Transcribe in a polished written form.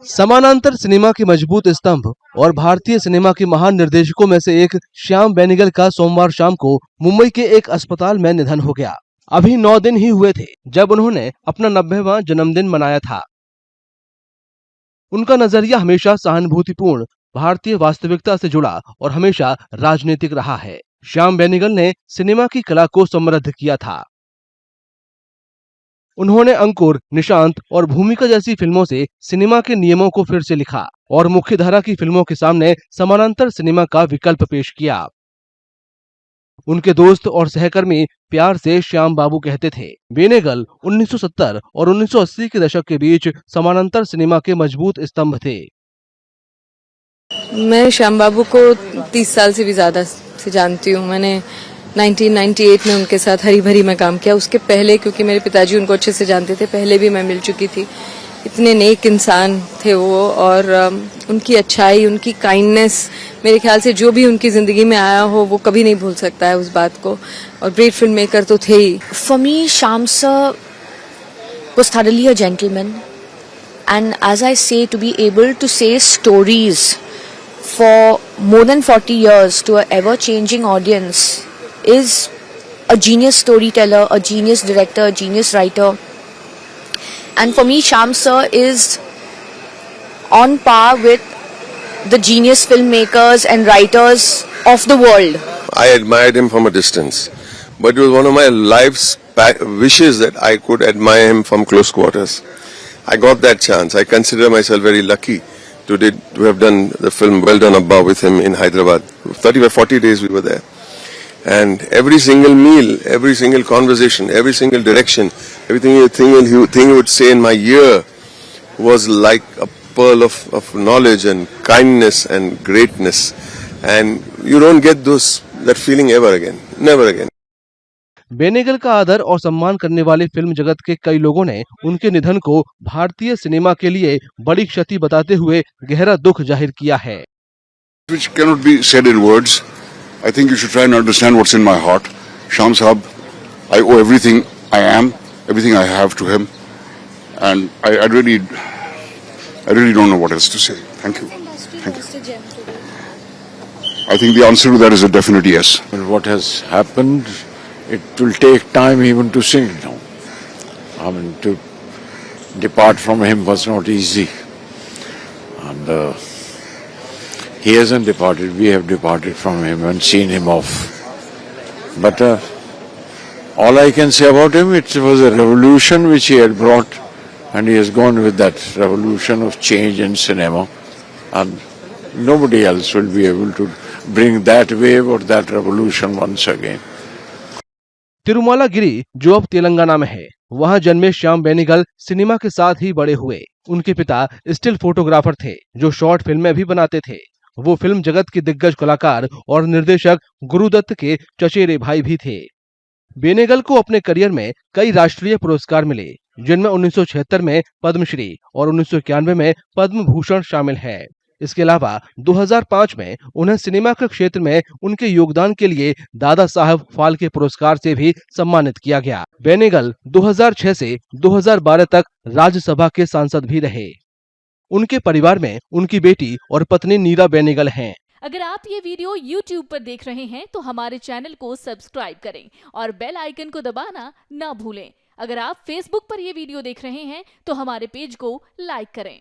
समानांतर सिनेमा के मजबूत स्तंभ और भारतीय सिनेमा के महान निर्देशकों में से एक श्याम बेनेगल का सोमवार शाम को मुंबई के एक अस्पताल में निधन हो गया। अभी 9 दिन ही हुए थे जब उन्होंने अपना 90वां जन्मदिन मनाया था। उनका नजरिया हमेशा सहानुभूतिपूर्ण, भारतीय वास्तविकता से जुड़ा और हमेशा राजनीतिक रहा है। श्याम बेनेगल ने सिनेमा की कला को समृद्ध किया था। उन्होंने अंकुर, निशांत और भूमिका जैसी फिल्मों से सिनेमा के नियमों को फिर से लिखा और मुख्यधारा की फिल्मों के सामने समानांतर सिनेमा का विकल्प पेश किया। उनके दोस्त और सहकर्मी प्यार से श्याम बाबू कहते थे। बेनेगल 1970 और 1980 के दशक के बीच समानांतर सिनेमा के मजबूत स्तंभ थे। मैं श्याम बाबू को 30 साल से भी ज्यादा से जानती हूँ। मैंने 1998 में उनके साथ हरी भरी में काम किया। उसके पहले, क्योंकि मेरे पिताजी उनको अच्छे से जानते थे, पहले भी मैं मिल चुकी थी। इतने नेक इंसान थे वो, और उनकी अच्छाई, उनकी काइंडनेस, मेरे ख्याल से जो भी उनकी जिंदगी में आया हो वो कभी नहीं भूल सकता है उस बात को। और ग्रेट फिल्म मेकर तो थे ही। For me, Shyam sir was thoroughly a gentleman, and as I say, to be able to say stories for more than 40 years to an ever-changing audience is a genius storyteller, a genius director, a genius writer. And for me, Shyam sir is on par with the genius filmmakers and writers of the world. I admired him from a distance, but it was one of my life's wishes that I could admire him from close quarters. I got that chance. I consider myself very lucky to have done the film Well Done Abba with him in Hyderabad. 40 days we were there. And every single meal, every single conversation, every single direction, everything he would say in my ear was like a pearl of knowledge and kindness and greatness. And you don't get that feeling ever again. Never again. Benegal का आदर और सम्मान करने वाले film जगत के कई लोगों ने उनके निधन को भारतीय सिनेमा के लिए बड़ी क्षति बताते हुए गहरा दुख जाहिर किया है। Which cannot be said in words. I think you should try and understand what's in my heart. Shyam Sahab, I owe everything I am, everything I have to him, and I really don't know what else to say. Thank you. Thank you. I think the answer to that is a definite yes. What has happened, it will take time even to sing now. I mean, to depart from him was not easy, and he hasn't departed. We have departed from him and seen him off. But all I can say about him, it was a revolution which he had brought, and he has gone with that revolution of change in cinema, and nobody else will be able to bring that wave or that revolution once again. Tirumala गिरी, जो अब तेलंगाना में है, वहां जन्मे Shyam Benegal cinema के साथ ही बड़े हुए। उनके पिता स्टिल फोटोग्राफर थे जो शॉर्ट फिल्में भी बनाते थे। वो फिल्म जगत के दिग्गज कलाकार और निर्देशक गुरुदत्त के चचेरे भाई भी थे। बेनेगल को अपने करियर में कई राष्ट्रीय पुरस्कार मिले, जिनमें 1976 में पद्मश्री और 1991 में पद्म भूषण शामिल है। इसके अलावा 2005 में उन्हें सिनेमा के क्षेत्र में उनके योगदान के लिए दादा साहब फाल्के पुरस्कार से भी सम्मानित किया गया। बेनेगल 2006 से 2012 तक राज्यसभा के सांसद भी रहे। उनके परिवार में उनकी बेटी और पत्नी नीरा बेनेगल हैं। अगर आप ये वीडियो YouTube पर देख रहे हैं तो हमारे चैनल को सब्सक्राइब करें और बेल आइकन को दबाना ना भूलें। अगर आप Facebook पर ये वीडियो देख रहे हैं तो हमारे पेज को लाइक करें।